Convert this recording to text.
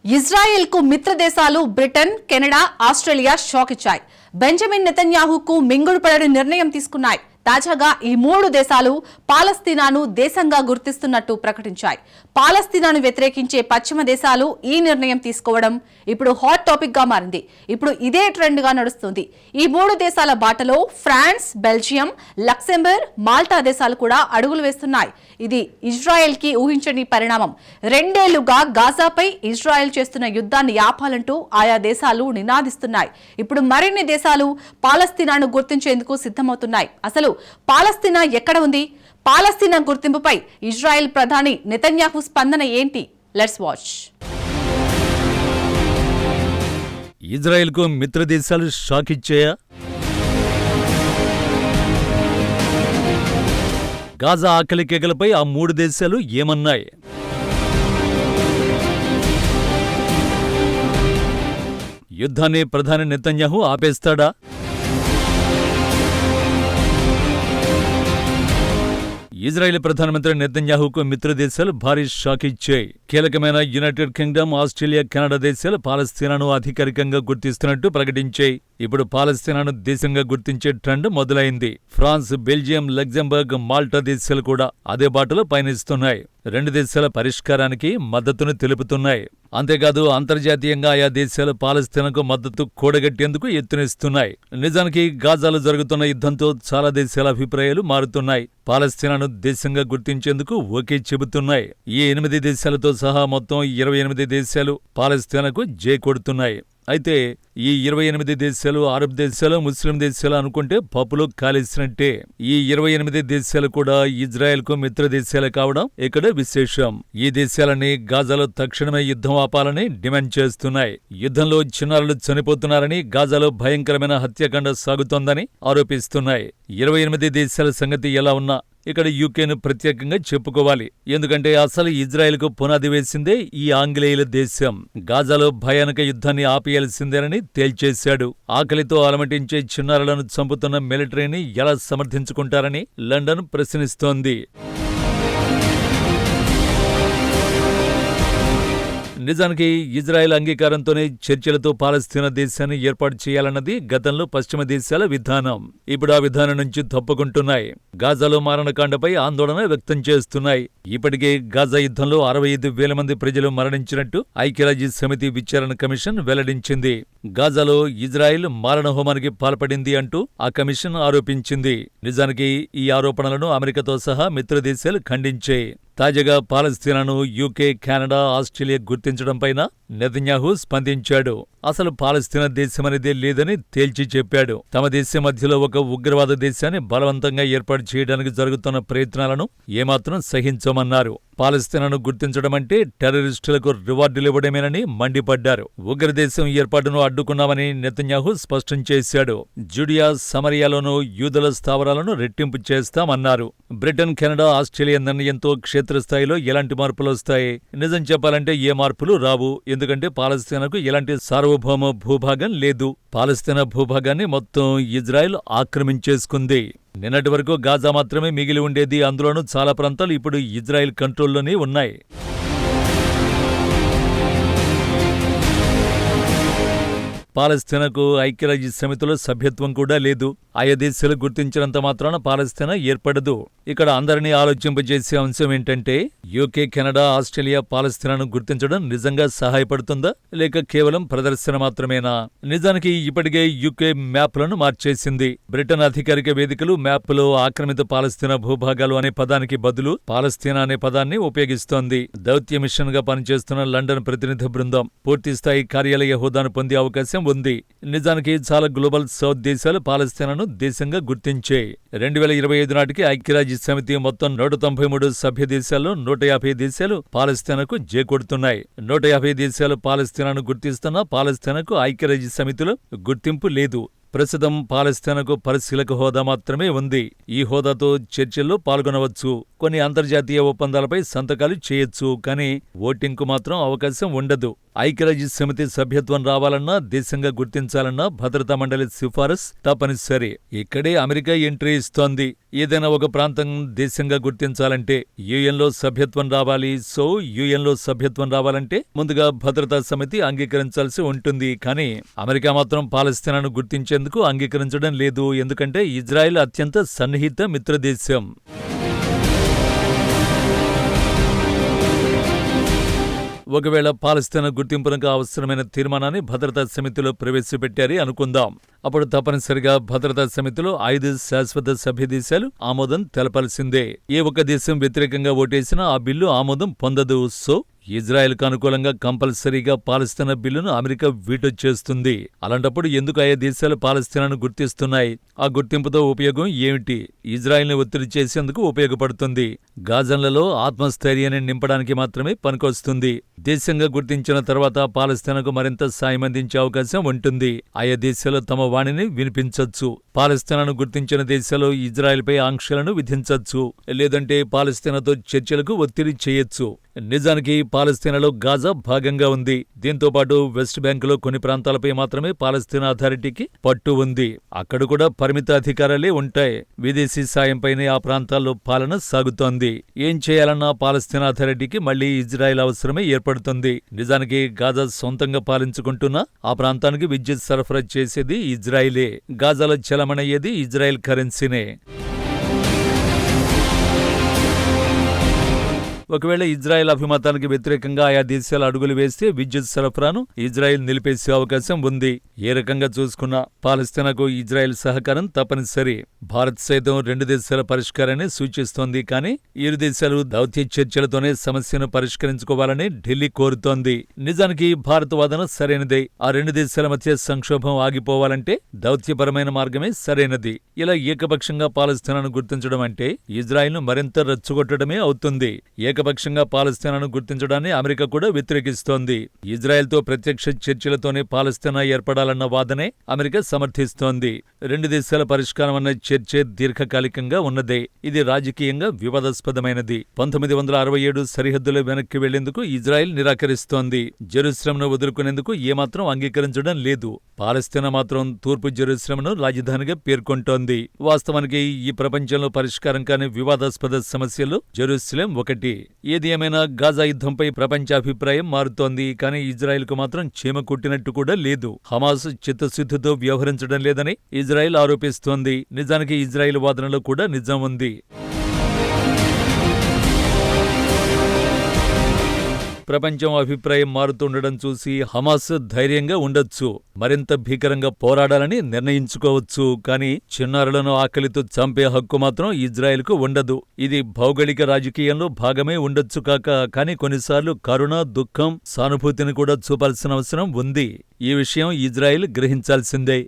ఇజ్రాయెల్కు మిత్ర దేశాలు Britain, Canada, Australia shock ఇచ్చాయి. బెంజమిన్ నెతన్యాహుకు మింగుడు పడని నిర్ణయం తీసుకున్నాయి. తాజాగా ఈ మూడు దేశాలు పాలస్తీనాను దేశంగా గుర్తిస్తున్నట్టు ప్రకటించాయి. పాలస్తీనాను వ్యతిరేకించే పశ్చిమ దేశాలు ఈ నిర్ణయం తీసుకోవడం ఇప్పుడు హాట్ టాపిక్ గా మారింది. ఇప్పుడు ఇదే ట్రెండ్ గా నడుస్తుంది. ఈ మూడు దేశాల బాటలో ఫ్రాన్స్, బెల్జియం, లక్సెంబర్గ్, మాల్టా దేశాలు కూడా అడుగులు వేస్తున్నాయి. ఇది ఇజ్రాయెల్ కి ఊహించని పరిణామం. 2 ఏళ్లుగా గాజాపై ఇజ్రాయెల్ చేస్తున్న యుద్ధాన్ని ఆపాలంటూ ఆయా దేశాలు నినాదిస్తున్నాయి. ఇప్పుడు మరిన్ని దేశాలు పాలస్తీనాను గుర్తించేందుకు సిద్ధమవుతున్నాయి. అసలు పాలస్తీనా ఎక్కడ ఉంది? పాలస్తీనా గుర్తింపుపై ఇజ్రాయెల్ ప్రధాని నెతన్యాహు స్పందన ఏంటి? Let's watch. ఇజ్రాయెల్కు మిత్ర దేశాలు షాక్ ఇచ్చాయా? గాజా ఆకలి కేకలపై ఆ మూడు దేశాలు ఏమన్నాయి? యుద్ధాన్ని ప్రధాని నెతన్యాహు ఆపేస్తాడా? ఇజ్రాయెల్ ప్రధానమంత్రి నెతన్యాహుకు మిత్ర దేశాలు భారీ షాక్ ఇచ్చాయి. కీలకమైన యునైటెడ్ కింగ్డమ్, ఆస్ట్రేలియా, కెనడా దేశాలు పాలస్తీనాను అధికారికంగా గుర్తిస్తున్నట్టు ప్రకటించాయి. ఇప్పుడు పాలస్తీనాను దేశంగా గుర్తించే ట్రెండ్ మొదలైంది. ఫ్రాన్స్, బెల్జియం, లక్సెంబర్గ్, మాల్టా దేశాలు కూడా అదే బాటలో పయనిస్తున్నాయి. 2 దేశాల పరిష్కారానికి మద్దతును తెలుపుతున్నాయి. అంతేకాదు అంతర్జాతీయంగా ఆయా దేశాలు పాలస్తీనాకు మద్దతు కూడగట్టేందుకు ఎత్తునిస్తున్నాయి. నిజానికి గాజాలో జరుగుతున్న యుద్ధంతో చాలా దేశాల అభిప్రాయాలు మారుతున్నాయి. పాలస్తీనాను దేశంగా గుర్తించేందుకు ఓకే చెబుతున్నాయి. ఈ 8 దేశాలతో సహా మొత్తం 28 దేశాలు పాలస్తీనాకు జై కొడుతున్నాయి. అయితే ఈ 28 దేశాలు అరబ్ దేశాలు, ముస్లిం దేశాలు అనుకుంటే పప్పులో కాలేసినట్టే. ఈ 28 దేశాలు కూడా ఇజ్రాయెల్కు మిత్ర దేశాలు కావడం ఇక్కడ విశేషం. ఈ దేశాలని గాజాలో తక్షణమే యుద్ధం ఆపాలని డిమాండ్ చేస్తున్నాయి. యుద్ధంలో చిన్నారులు చనిపోతున్నారని, గాజాలో భయంకరమైన హత్యాకాండ సాగుతోందని ఆరోపిస్తున్నాయి. 28 దేశాల సంగతి ఎలా ఉన్నా ఇక్కడ యూకేను ప్రత్యేకంగా చెప్పుకోవాలి. ఎందుకంటే అసలు ఇజ్రాయెల్కు పునాది వేసిందే ఈ ఆంగ్లేయుల దేశం. గాజాలో భయానక యుద్ధాన్ని ఆపేయాల్సిందేనని తేల్చేశాడు. ఆకలితో అలమటించే చిన్నారులను చంపుతున్న మిలిటరీని ఎలా సమర్థించుకుంటారని లండన్ ప్రశ్నిస్తోంది. నిజానికి ఇజ్రాయెల్ అంగీకారంతోనే చర్చలతో పాలస్తీనా దేశాన్ని ఏర్పాటు చేయాలన్నది గతంలో పశ్చిమ దేశాల విధానం. ఇప్పుడు ఆ విధానం నుంచి తప్పుకుంటున్నాయి. గాజాలో మారణకాండపై ఆందోళన వ్యక్తం చేస్తున్నాయి. ఇప్పటికే గాజా యుద్ధంలో 65,000 మంది ప్రజలు మరణించినట్టు ఐక్యరాజ్య సమితి విచారణ కమిషన్ వెల్లడించింది. గాజాలో ఇజ్రాయెల్ మారణహోమానికి పాల్పడింది అంటూ ఆ కమిషన్ ఆరోపించింది. నిజానికి ఈ ఆరోపణలను అమెరికాతో సహా మిత్రదేశాలు ఖండించాయి. తాజాగా పాలస్తీనాను యూకే, కెనడా, ఆస్ట్రేలియా గుర్తించడంపైన నెతన్యాహు స్పందించాడు. అసలు పాలస్తీనా దేశమనేదే లేదని తేల్చి చెప్పాడు. తమ దేశం మధ్యలో ఒక ఉగ్రవాద దేశాన్ని బలవంతంగా ఏర్పాటు చేయడానికి జరుగుతున్న ప్రయత్నాలను ఏమాత్రం సహించమన్నారు. పాలస్తీనాను గుర్తించడమంటే టెర్రరిస్టులకు రివార్డులివ్వడమేనని మండిపడ్డారు. ఉగ్రదేశం ఏర్పాటును అడ్డుకున్నామని నెతన్యాహు స్పష్టం చేశాడు. జుడియా, సమరియాలోనూ యూదుల స్థావరాలను రెట్టింపు చేస్తామన్నారు. బ్రిటన్, కెనడా, ఆస్ట్రేలియా నిర్ణయంతో క్షేత్రస్థాయిలో ఎలాంటి మార్పులొస్తాయి? నిజం చెప్పాలంటే ఏ మార్పులు రావు. ఎందుకంటే పాలస్తీనాకు ఎలాంటి సార్వభౌమ భూభాగం లేదు. పాలస్తీనా భూభాగాన్ని మొత్తం ఇజ్రాయెల్ ఆక్రమించేసుకుంది. నిన్నటి వరకు గాజా మాత్రమే మిగిలి ఉండేది. అందులోనూ చాలా ప్రాంతాలు ఇప్పుడు ఇజ్రాయెల్ కంట్రోల్లోనే ఉన్నాయి. పాలస్తీనాకు ఐక్యరాజ్య సమితిలో సభ్యత్వం కూడా లేదు. ఆయా దేశాలు గుర్తించినంత మాత్రాన పాలస్తీనా ఏర్పడదు. ఇక్కడ అందరినీ ఆలోచింపజేసే అంశం ఏంటంటే యూకే, కెనడా, ఆస్ట్రేలియా పాలస్తీనాను గుర్తించడం నిజంగా సహాయపడుతుందా, లేక కేవలం ప్రదర్శన మాత్రమేనా? నిజానికి ఇప్పటికే యూకే మ్యాప్లను మార్చేసింది. బ్రిటన్ అధికారిక వేదికలు మ్యాప్లో ఆక్రమిత పాలస్తీనా భూభాగాలు అనే పదానికి బదులు పాలస్తీనా అనే పదాన్ని ఉపయోగిస్తోంది. దౌత్య మిషన్ గా పనిచేస్తున్న లండన్ ప్రతినిధి బృందం పూర్తిస్థాయి కార్యాలయ హోదాను పొందే అవకాశం ఉంది. నిజానికి చాలా గ్లోబల్ సౌత్ దేశాలు పాలస్తీనాను దేశంగా గుర్తించాయి. 2025 నాటికి ఐక్యరాజ్య సమితి మొత్తం 193 సభ్య దేశాల్లో 150 దేశాలు పాలస్తీనాకు జేకొడుతున్నాయి. 150 దేశాలు పాలస్తీనాను గుర్తిస్తున్నా పాలస్తీనాకు ఐక్యరాజ్య సమితిలో గుర్తింపు లేదు. ప్రస్తుతం పాలస్తీనాకు పరిశీలక హోదా మాత్రమే ఉంది. ఈ హోదాతో చర్చల్లో పాల్గొనవచ్చు. కొన్ని అంతర్జాతీయ ఒప్పందాలపై సంతకాలు చేయొచ్చు. కానీ ఓటింగ్కు మాత్రం అవకాశం ఉండదు. ఐక్యరాజ్య సమితి సభ్యత్వం రావాలన్నా, దేశంగా గుర్తించాలన్నా భద్రతా మండలి సిఫారసు తప్పనిసరి. ఇక్కడే అమెరికా ఎంట్రీ ఇస్తోంది. ఏదైనా ఒక ప్రాంతం దేశంగా గుర్తించాలంటే యుఎన్లో సభ్యత్వం రావాలి. సో యుఎన్లో సభ్యత్వం రావాలంటే ముందుగా భద్రతా సమితి అంగీకరించాల్సి ఉంటుంది. కానీ అమెరికా మాత్రం పాలస్తీనాను గుర్తించేందుకు అంగీకరించడం లేదు. ఎందుకంటే ఇజ్రాయెల్ అత్యంత సన్నిహిత మిత్రదేశం. ఒకవేళ పాలస్తీనా గుర్తింపునకు అవసరమైన తీర్మానాన్ని భద్రతా సమితిలో ప్రవేశపెట్టారే అనుకుందాం. అప్పుడు తప్పనిసరిగా భద్రతా సమితిలో 5 శాశ్వత సభ్య దేశాలు ఆమోదం తెలపాల్సిందే. ఏ ఒక్క దేశం వ్యతిరేకంగా ఓటేసినా ఆ బిల్లు ఆమోదం పొందదు. సో ఇజ్రాయెల్కు అనుకూలంగా కంపల్సరీగా పాలస్తీనా బిల్లును అమెరికా వీటో చేస్తుంది. అలాంటప్పుడు ఎందుకు ఆయా దేశాలు పాలస్తీనాను గుర్తిస్తున్నాయి? ఆ గుర్తింపుతో ఉపయోగం ఏమిటి? ఇజ్రాయెల్ని ఒత్తిడి చేసేందుకు ఉపయోగపడుతుంది. గాజాలలో ఆత్మస్థైర్యాన్ని నింపడానికి మాత్రమే పనికొస్తుంది. దేశంగా గుర్తించిన తర్వాత పాలస్తీనాకు మరింత సాయం అందించే అవకాశం ఉంటుంది. ఆయా దేశాలు తమ వాణిని వినిపించొచ్చు. పాలస్తీనాను గుర్తించిన దేశాలు ఇజ్రాయెల్పై ఆంక్షలను విధించొచ్చు. లేదంటే పాలస్తీనాతో చర్చలకు ఒత్తిడి చేయొచ్చు. నిజానికి పాలస్తీనాలో గాజా భాగంగా ఉంది. దీంతోపాటు వెస్ట్ బ్యాంకులో కొన్ని ప్రాంతాలపై మాత్రమే పాలస్తీనా అథారిటీకి పట్టు ఉంది. అక్కడ కూడా పరిమిత అధికారాలే ఉంటాయి. విదేశీ సాయంపైనే ఆ ప్రాంతాల్లో పాలన సాగుతోంది. ఏం చేయాలన్నా పాలస్తీనా అథారిటీకి మళ్లీ ఇజ్రాయెల్ అవసరమే ఏర్పడుతుంది. నిజానికి గాజా సొంతంగా పాలించుకుంటున్నా ఆ ప్రాంతానికి విద్యుత్ సరఫరా చేసేది ఇజ్రాయెలే. గాజాలో చలమణయ్యేది ఇజ్రాయెల్ కరెన్సీనే. ఒకవేళ ఇజ్రాయెల్ అభిమతానికి వ్యతిరేకంగా ఆయా దేశాలు అడుగులు వేస్తే విద్యుత్ సరఫరాను ఇజ్రాయెల్ నిలిపేసే అవకాశం ఉంది. ఏ రకంగా చూసుకున్నా పాలస్తీనాకు ఇజ్రాయెల్ సహకారం తప్పనిసరి. భారత్ సైతం 2 దేశాల పరిష్కారాన్ని సూచిస్తోంది. కానీ ఇరు దేశాలు దౌత్య చర్చలతోనే సమస్యను పరిష్కరించుకోవాలని ఢిల్లీ కోరుతోంది. నిజానికి భారత్ వాదన సరైనదే. ఆ 2 దేశాల మధ్య సంక్షోభం ఆగిపోవాలంటే దౌత్యపరమైన మార్గమే సరైనది. ఇలా ఏకపక్షంగా పాలస్తీనాను గుర్తించడం అంటే ఇజ్రాయెల్ను మరింత రెచ్చగొట్టడమే అవుతుంది. ఏకపక్షంగా పాలస్తీనాను గుర్తించడాన్ని అమెరికా కూడా వ్యతిరేకిస్తోంది. ఇజ్రాయెల్తో ప్రత్యక్ష చర్చలతోనే పాలస్తీనా ఏర్పడాలన్న వాదనే అమెరికా సమర్థిస్తోంది. 2 దేశాల పరిష్కారం అన్న చర్చే దీర్ఘకాలికంగా ఉన్నదే. ఇది రాజకీయంగా వివాదాస్పదమైనది. 1967 సరిహద్దులు వెనక్కి వెళ్లేందుకు ఇజ్రాయెల్ నిరాకరిస్తోంది. జెరూసలంను వదులుకునేందుకు ఏమాత్రం అంగీకరించడం లేదు. పాలస్తీనా మాత్రం తూర్పు జెరూసలంను రాజధానిగా పేర్కొంటోంది. వాస్తవానికి ఈ ప్రపంచంలో పరిష్కారం కాని వివాదాస్పద సమస్యలు జెరూసలం ఒకటి. ఏది ఏమైనా గాజా యుద్ధంపై ప్రపంచ అభిప్రాయం మారుతోంది. కానీ ఇజ్రాయెల్కు మాత్రం చీమ కొట్టినట్టు కూడా లేదు. హమాస్ చిత్తశుద్ధితో వ్యవహరించడం లేదని ఇజ్రాయెల్ ఆరోపిస్తోంది. నిజానికి ఇజ్రాయెల్ వాదనలో కూడా నిజం ఉంది. ప్రపంచం అభిప్రాయం మారుతుండడం చూసి హమాస్ ధైర్యంగా ఉండొచ్చు, మరింత భీకరంగా పోరాడాలని నిర్ణయించుకోవచ్చు. కానీ చిన్నారులను ఆకలితో చంపే హక్కు మాత్రం ఇజ్రాయెల్కు ఉండదు. ఇది భౌగోళిక రాజకీయంలో భాగమే ఉండొచ్చు కానీ కొన్నిసార్లు కరుణ, దుఃఖం, సానుభూతిని కూడా చూపాల్సిన అవసరం ఉంది. ఈ విషయం ఇజ్రాయెల్ గ్రహించాల్సిందే.